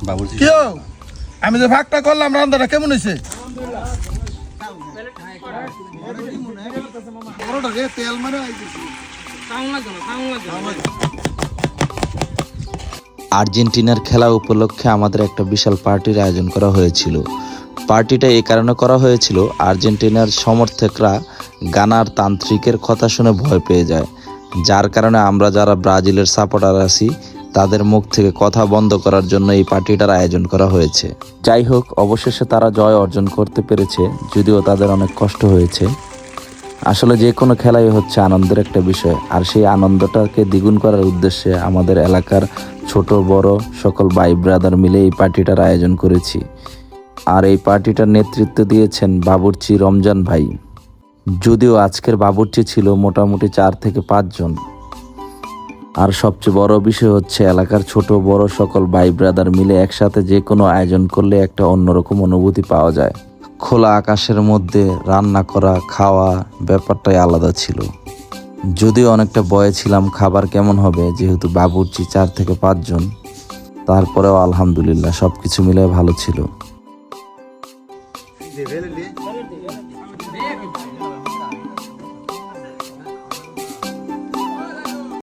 বাবুর্চি কেউ আমি যে ভাগটা করলাম রান্নাটা কেমন হয়েছে? আর্জেন্টিনার খেলা উপলক্ষে আমাদের একটা বিশাল পার্টির আয়োজন করা হয়েছিল। পার্টিটা এই কারণে করা হয়েছিল, আর্জেন্টিনার সমর্থকরা গানার তান্ত্রিকের কথা শুনে ভয় পেয়ে যায়, যার কারণে আমরা যারা ব্রাজিলের সাপোর্টার আছি তাদের মুখ থেকে কথা বন্ধ করার জন্য এই পার্টিটার আয়োজন করা হয়েছে। যাই হোক, অবশেষে তারা জয় অর্জন করতে পেরেছে, যদিও তাদের অনেক কষ্ট হয়েছে। আসলে যে কোনো খেলাই হচ্ছে আনন্দের একটা বিষয়, আর সেই আনন্দটাকে দ্বিগুণ করার উদ্দেশ্যে আমাদের এলাকার ছোট বড় সকল ভাই ব্রাদার মিলে এই পার্টিটার আয়োজন করেছি। আর এই পার্টিটার নেতৃত্ব দিয়েছেন বাবুর্চি রমজান ভাই। যদিও আজকের বাবুর্চি ছিল মোটামুটি 4 থেকে 5 জন। আর সবচেয়ে বড় বিষয় হচ্ছে এলাকার ছোট বড় সকল ভাই ব্রাদার মিলে একসাথে যে কোনো আয়োজন করলে একটা অন্যরকম অনুভূতি পাওয়া যায়। খোলা আকাশের মধ্যে রান্না করা খাওয়া ব্যাপারটাই আলাদা ছিল। যদিও অনেকটা ভয়ে ছিলাম খাবার কেমন হবে, যেহেতু বাবুর্চি 4 থেকে 5 জন, তারপরেও আলহামদুলিল্লাহ সবকিছু মিলে ভালো ছিল।